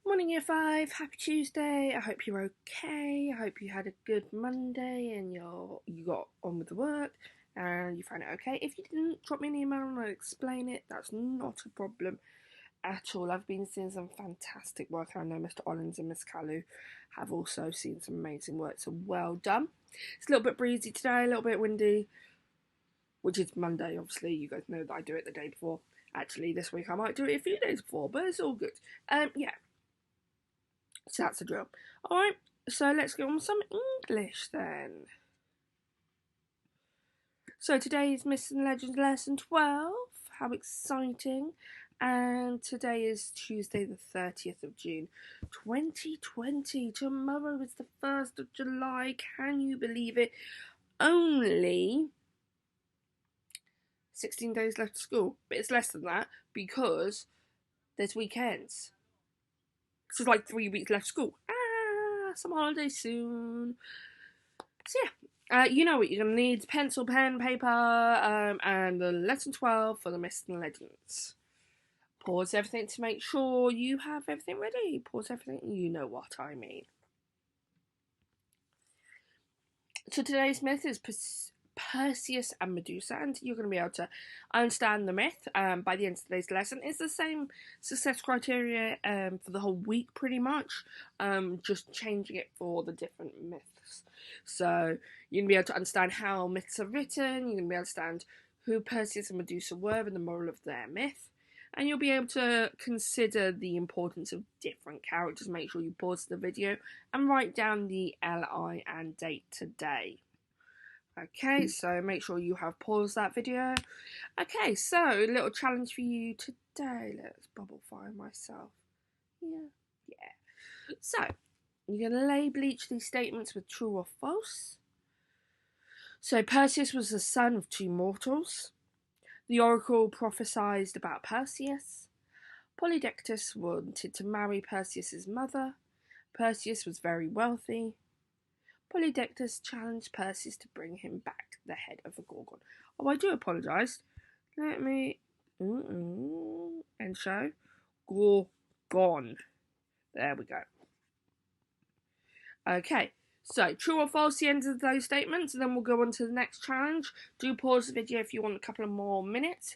Morning, Year 5. Happy Tuesday. I hope you're okay. I hope you had a good Monday and you got on with the work and you found it okay. If you didn't, drop me an email and I'll explain it. That's not a problem at all. I've been seeing some fantastic work. I know Mr. Ollins and Miss Kalu have also seen some amazing work, so well done. It's a little bit breezy today, a little bit windy, which is Monday, obviously. You guys know that I do it the day before. Actually, this week I might do it a few days before, but it's all good. Yeah. So that's the drill. Alright, so let's get on with some English then. So today is Myths and Legends lesson 12. How exciting. And today is Tuesday the 30th of June 2020. Tomorrow is the 1st of July. Can you believe it? Only 16 days left of school. But it's less than that because there's weekends. So it's like 3 weeks left of school. Some holidays soon. So yeah, you know what you're going to need. Pencil, pen, paper, and the lesson 12 for the Myths and Legends. Pause everything to make sure you have everything ready. Pause everything, you know what I mean. So today's myth is Perseus and Medusa, and you're going to be able to understand the myth by the end of today's lesson. It's the same success criteria for the whole week, pretty much, just changing it for the different myths. So you're going to be able to understand how myths are written, you're going to be able to understand who Perseus and Medusa were and the moral of their myth, and you'll be able to consider the importance of different characters. Make sure you pause the video and write down the LI and date today. Okay, so make sure you have paused that video. Okay, so a little challenge for you today. Let's bubble find myself. Yeah. So, you're going to label each of these statements with true or false. So, Perseus was the son of two mortals. The oracle prophesied about Perseus. Polydectes wanted to marry Perseus's mother. Perseus was very wealthy. Polydectes challenged Perseus to bring him back the head of the Gorgon. Oh, I do apologise. Let me and show Gorgon. There we go. Okay, so true or false the end of those statements, and then we'll go on to the next challenge. Do pause the video if you want a couple of more minutes.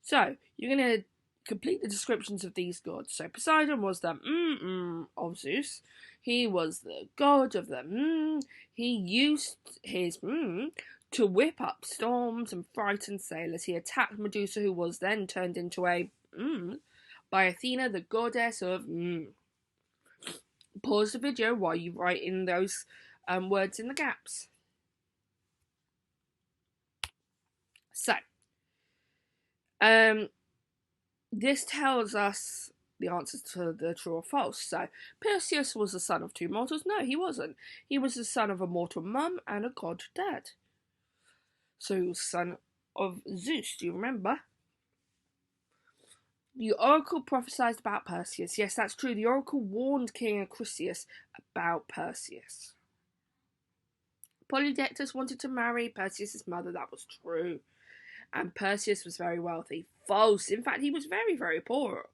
So you're going to complete the descriptions of these gods. So Poseidon was the of Zeus. He was the god of the He used his to whip up storms and frighten sailors. He attacked Medusa, who was then turned into a by Athena, the goddess of Pause the video while you write in those words in the gaps. So, this tells us the answers to the true or false. So, Perseus was the son of two mortals. No, he wasn't. He was the son of a mortal mum and a god dad. So he was the son of Zeus. Do you remember? The oracle prophesied about Perseus. Yes, that's true. The oracle warned King Acrisius about Perseus. Polydectes wanted to marry Perseus's mother. That was true. And Perseus was very wealthy. False. In fact, he was very, very poor.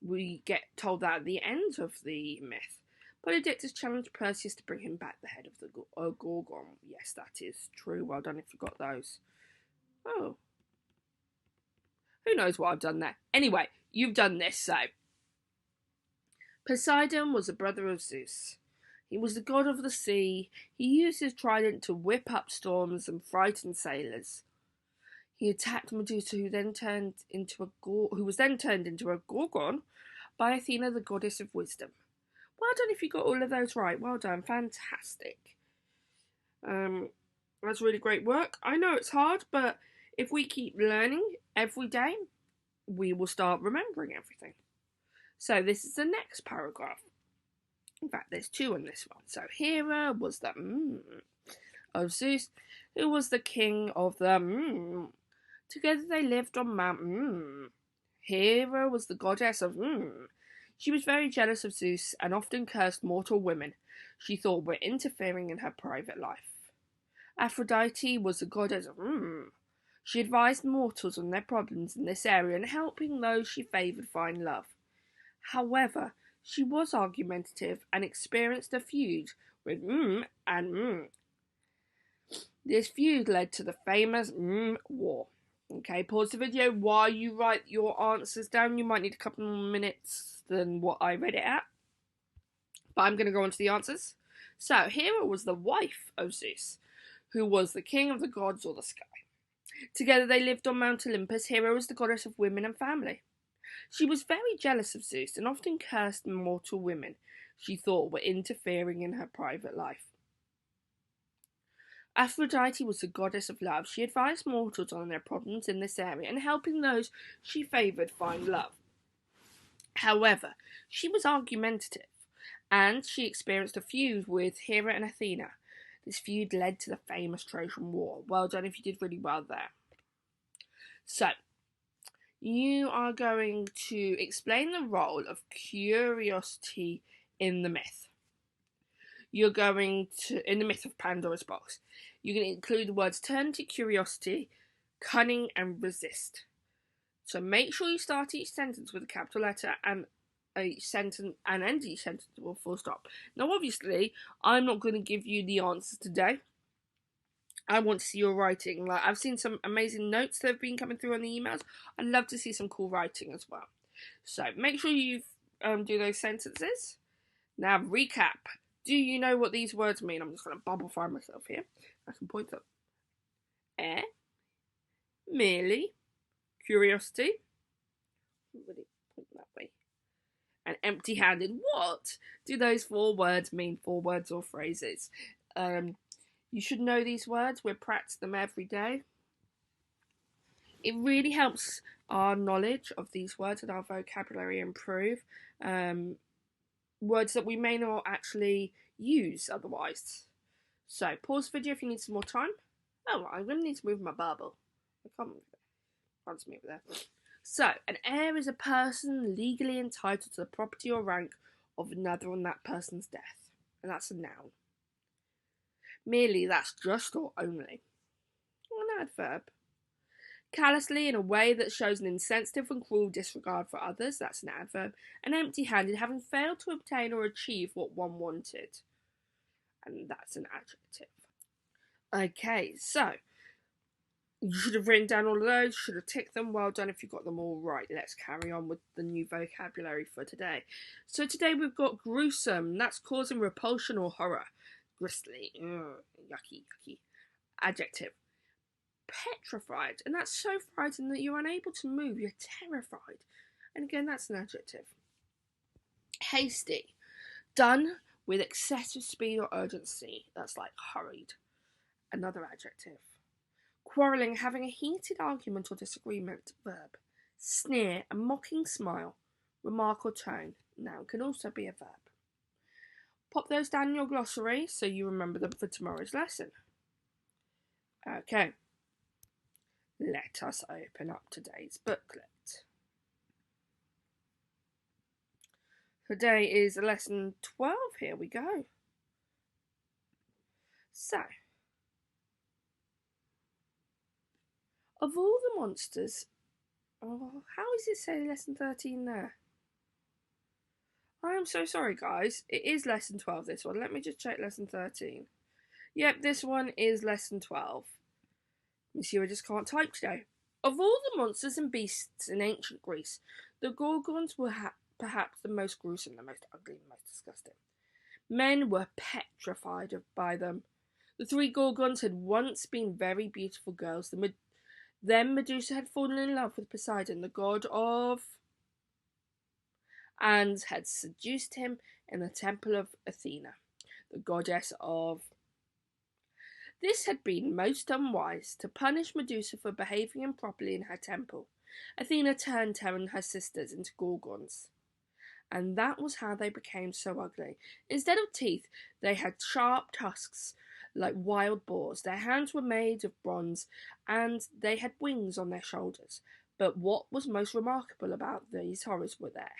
We get told that at the end of the myth. Polydectes challenged Perseus to bring him back the head of the Gorgon. Yes, that is true. Well done if you got those. Oh. Who knows what I've done there? Anyway, you've done this, so. Poseidon was a brother of Zeus. He was the god of the sea. He used his trident to whip up storms and frighten sailors. He attacked Medusa, who was then turned into a Gorgon by Athena, the goddess of wisdom. Well done if you got all of those right. Well done. Fantastic. That's really great work. I know it's hard, but if we keep learning every day, we will start remembering everything. So this is the next paragraph. In fact, there's two on this one. So Hera was the of Zeus, who was the king of the Together they lived on Mount Hera was the goddess of She was very jealous of Zeus and often cursed mortal women she thought were interfering in her private life. Aphrodite was the goddess of She advised mortals on their problems in this area and helping those she favoured find love. However, she was argumentative and experienced a feud with and. This feud led to the famous War. Okay, pause the video while you write your answers down. You might need a couple more minutes than what I read it at. But I'm going to go on to the answers. So, Hera was the wife of Zeus, who was the king of the gods or the sky. Together they lived on Mount Olympus. Hera was the goddess of women and family. She was very jealous of Zeus and often cursed mortal women she thought were interfering in her private life. Aphrodite was the goddess of love. She advised mortals on their problems in this area and helping those she favoured find love. However, she was argumentative and she experienced a feud with Hera and Athena. This feud led to the famous Trojan War. Well done if you did really well there. So, you are going to explain the role of curiosity in the myth. You're going to, in the myth of Pandora's box, you're going to include the words turn to curiosity, cunning, and resist. So make sure you start each sentence with a capital letter and a sentence and end each sentence with a full stop. Now, obviously, I'm not going to give you the answers today. I want to see your writing. Like, I've seen some amazing notes that have been coming through on the emails. I'd love to see some cool writing as well. So make sure you do those sentences. Now, recap. Do you know what these words mean? I'm just going to bubblify myself here. I can point up. Air. Merely. Curiosity. Really point that way. And empty-handed. What do those 4 words mean? 4 words or phrases. You should know these words. We practice them every day. It really helps our knowledge of these words and our vocabulary improve. Words that we may not actually use otherwise. So, pause the video if you need some more time. Oh, I'm going to need to move my bubble. I can't move it. Can't move it there. So, an heir is a person legally entitled to the property or rank of another on that person's death. And that's a noun. Merely, that's just or only. An adverb. Callously, in a way that shows an insensitive and cruel disregard for others, that's an adverb. And empty-handed, having failed to obtain or achieve what one wanted. And that's an adjective. Okay, so, you should have written down all of those, should have ticked them. Well done if you got them all right. Let's carry on with the new vocabulary for today. So today we've got gruesome, that's causing repulsion or horror. Gristly, yucky, yucky. Adjective. Petrified, and that's so frightened that you're unable to move, you're terrified. And again, that's an adjective. Hasty, done with excessive speed or urgency, that's like hurried. Another adjective. Quarrelling, having a heated argument or disagreement, verb. Sneer, a mocking smile, remark or tone, noun, can also be a verb. Pop those down in your glossary so you remember them for tomorrow's lesson. Okay. Let us open up today's booklet. Today is lesson 12. Here we go. So, of all the monsters, how is it say lesson 13 there? I am so sorry, guys. It is lesson 12, this one. Let me just check lesson 13. Yep, this one is lesson 12. You see, I just can't type today. Of all the monsters and beasts in ancient Greece, the Gorgons were perhaps the most gruesome, the most ugly, the most disgusting. Men were petrified by them. The 3 Gorgons had once been very beautiful girls. Then Medusa had fallen in love with Poseidon, the god of... and had seduced him in the temple of Athena, the goddess of... This had been most unwise. To punish Medusa for behaving improperly in her temple, Athena turned her and her sisters into Gorgons. And that was how they became so ugly. Instead of teeth, they had sharp tusks like wild boars. Their hands were made of bronze, and they had wings on their shoulders. But what was most remarkable about these horrors were their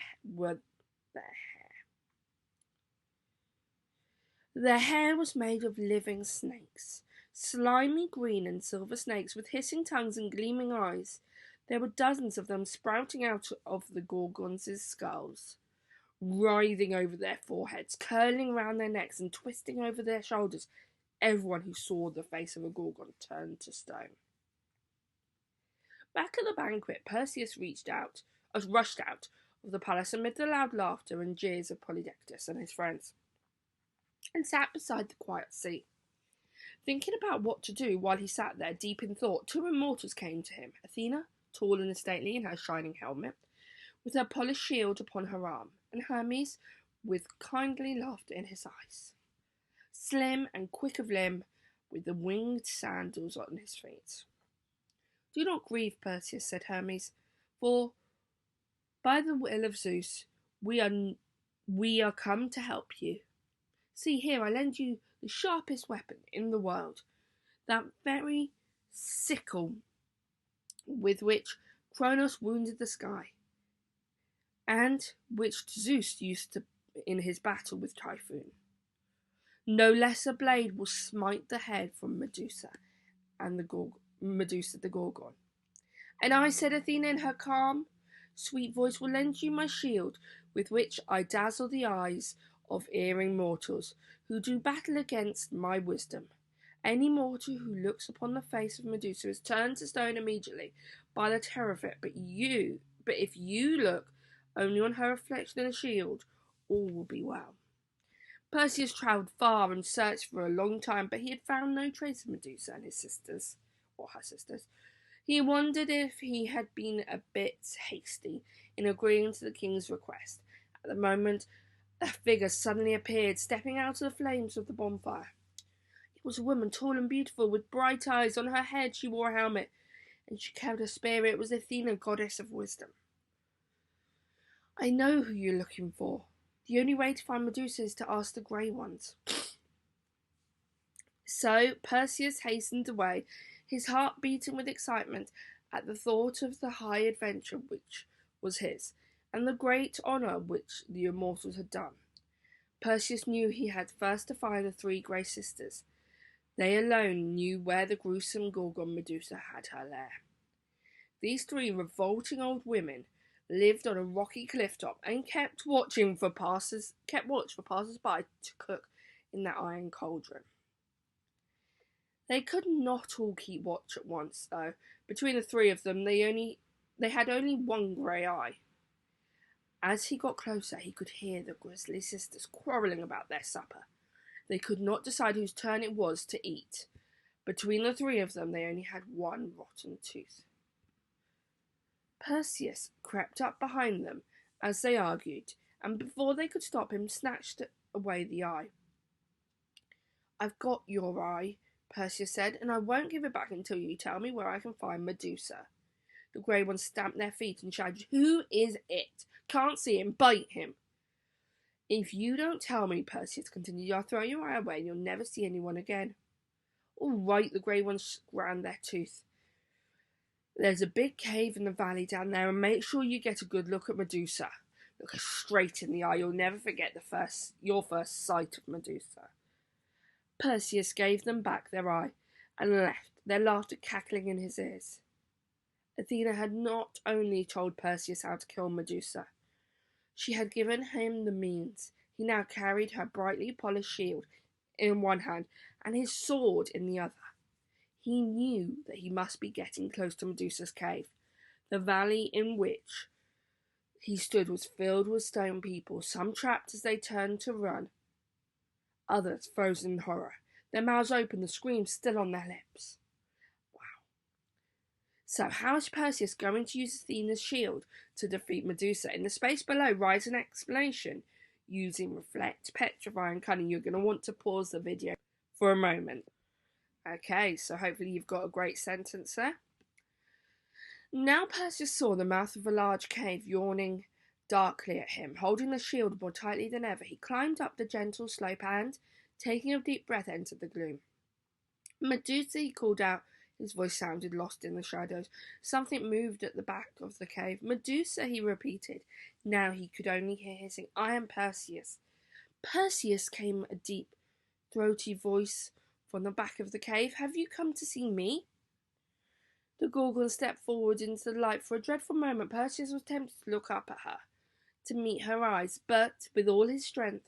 hair. Their hair was made of living snakes. Slimy green and silver snakes with hissing tongues and gleaming eyes. There were dozens of them sprouting out of the Gorgons' skulls. writhing over their foreheads, curling round their necks and twisting over their shoulders. Everyone who saw the face of a Gorgon turned to stone. Back at the banquet, Perseus rushed out of the palace amid the loud laughter and jeers of Polydectes and his friends, and sat beside the quiet sea. Thinking about what to do while he sat there deep in thought, two immortals came to him. Athena, tall and stately in her shining helmet, with her polished shield upon her arm, and Hermes, with kindly laughter in his eyes, slim and quick of limb, with the winged sandals on his feet. "Do not grieve, Perseus," said Hermes, "for by the will of Zeus we are come to help you. See here, I lend you the sharpest weapon in the world, that very sickle with which Kronos wounded the sky, and which Zeus used in his battle with Typhoon. No less a blade will smite the head from Medusa the Gorgon. And I," said Athena in her calm, sweet voice, "will lend you my shield, with which I dazzle the eyes of erring mortals who do battle against my wisdom. Any mortal who looks upon the face of Medusa is turned to stone immediately by the terror of it. But if you look only on her reflection in the shield, all will be well." Perseus travelled far and searched for a long time, but he had found no trace of Medusa and her sisters. He wondered if he had been a bit hasty in agreeing to the king's request. At the moment, a figure suddenly appeared, stepping out of the flames of the bonfire. It was a woman, tall and beautiful, with bright eyes. On her head she wore a helmet, and she carried a spear. It was Athena, goddess of wisdom. "I know who you're looking for. The only way to find Medusa is to ask the Grey Ones." So Perseus hastened away, his heart beating with excitement at the thought of the high adventure which was his, and the great honour which the immortals had done. Perseus knew he had first to find the three Grey Sisters. They alone knew where the gruesome Gorgon Medusa had her lair. These three revolting old women lived on a rocky cliff top and kept watch for passers-by to cook in their iron cauldron. They could not all keep watch at once, though. Between the three of them, they had only one grey eye. As he got closer, he could hear the grisly sisters quarrelling about their supper. They could not decide whose turn it was to eat. Between the three of them, they only had one rotten tooth. Perseus crept up behind them as they argued, and before they could stop him, snatched away the eye. "I've got your eye," Perseus said, "and I won't give it back until you tell me where I can find Medusa." The Grey Ones stamped their feet and shouted, "Who is it? Can't see him, bite him." "If you don't tell me," Perseus continued, "I'll throw your eye away and you'll never see anyone again." "All right," the Grey Ones ground their teeth. "There's a big cave in the valley down there, and make sure you get a good look at Medusa. Look her straight in the eye. You'll never forget your first sight of Medusa." Perseus gave them back their eye and left, their laughter cackling in his ears. Athena had not only told Perseus how to kill Medusa, she had given him the means. He now carried her brightly polished shield in one hand and his sword in the other. He knew that he must be getting close to Medusa's cave. The valley in which he stood was filled with stone people, some trapped as they turned to run, others frozen in horror, their mouths open, the screams still on their lips. Wow. So how is Perseus going to use Athena's shield to defeat Medusa? In the space below, write an explanation using reflect, petrify and cunning. You're going to want to pause the video for a moment. Okay, so hopefully you've got a great sentence there. Now Perseus saw the mouth of a large cave yawning darkly at him. Holding the shield more tightly than ever, he climbed up the gentle slope and, taking a deep breath, entered the gloom. "Medusa," he called out. His voice sounded lost in the shadows. Something moved at the back of the cave. "Medusa," he repeated. Now he could only hear hissing. "I am Perseus." "Perseus," came a deep, throaty voice from the back of the cave. "Have you come to see me?" The Gorgon stepped forward into the light. For a dreadful moment, Perseus was tempted to look up at her, to meet her eyes, but with all his strength,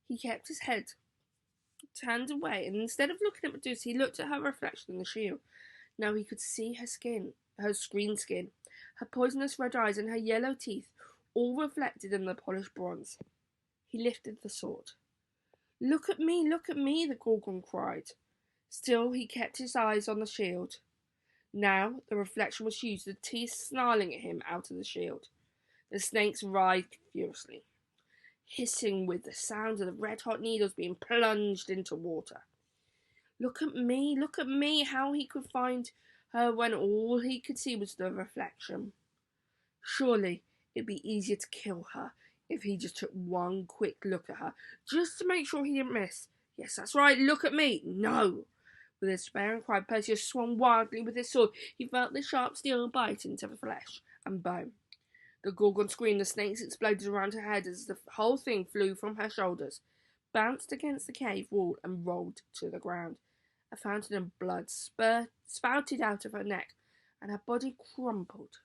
he kept his head turned away, and instead of looking at Medusa, he looked at her reflection in the shield. Now he could see her skin, her green skin, her poisonous red eyes, and her yellow teeth, all reflected in the polished bronze. He lifted the sword. Look at me, the Gorgon cried. Still he kept his eyes on the shield. Now the reflection was huge, the teeth snarling at him out of the shield. The snakes writhed furiously, hissing with the sound of the red-hot needles being plunged into water. Look at me, how he could find her when all he could see was the reflection. Surely it'd be easier to kill her if he just took one quick look at her, just to make sure he didn't miss. Yes, that's right, look at me. No! With a despairing cry, Perseus swung wildly with his sword. He felt the sharp steel bite into the flesh and bone. The Gorgon screamed, the snakes exploded around her head as the whole thing flew from her shoulders, bounced against the cave wall, and rolled to the ground. A fountain of blood spouted out of her neck, and her body crumpled.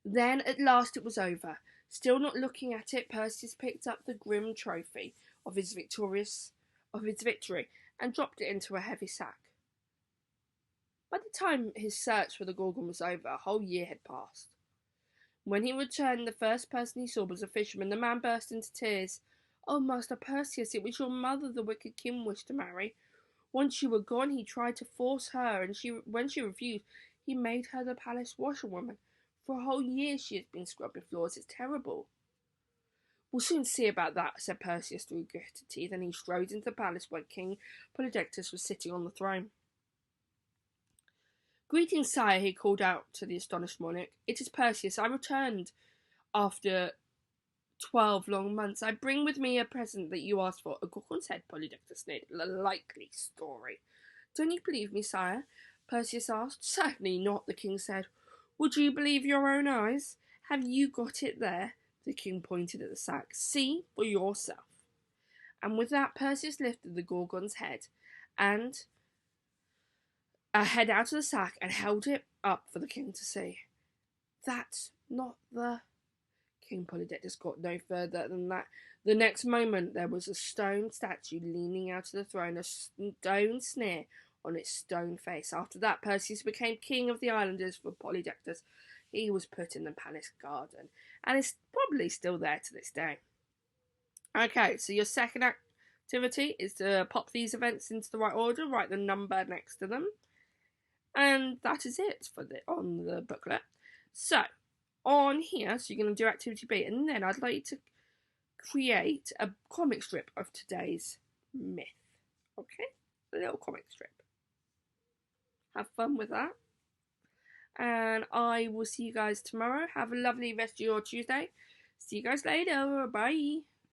Then at last it was over. Still not looking at it, Perseus picked up the grim trophy of his victory and dropped it into a heavy sack. By the time his search for the Gorgon was over, a whole year had passed. When he returned, the first person he saw was a fisherman. The man burst into tears. "Oh, Master Perseus, it was your mother the wicked king wished to marry. Once you were gone, he tried to force her, and when she refused, he made her the palace washerwoman. For a whole year she has been scrubbing floors. It's terrible." "We'll soon see about that," said Perseus through gritted teeth, and he strode into the palace where King Polydectes was sitting on the throne. "Greetings, sire," he called out to the astonished monarch. "It is Perseus. I returned after 12 long months. I bring with me a present that you asked for." "A Gorgon's head," Polydectes sneered. "A likely story." "Don't you believe me, sire?" Perseus asked. "Certainly not," the king said. "Would you believe your own eyes? Have you got it there?" The king pointed at the sack. "See for yourself." And with that, Perseus lifted the Gorgon's head and head out of the sack and held it up for the king to see. "That's not the—" King Polydectes got no further than that. The next moment there was a stone statue leaning out of the throne, a stone sneer on its stone face. After that, Perseus became king of the islanders for Polydectes. He was put in the palace garden, and is probably still there to this day. Okay, so your second activity is to pop these events into the right order, write the number next to them, and that is it for on the booklet. So on here, so you're going to do activity B, and then I'd like you to create a comic strip of today's myth. Okay, a little comic strip. Have fun with that. And I will see you guys tomorrow. Have a lovely rest of your Tuesday. See you guys later. Bye.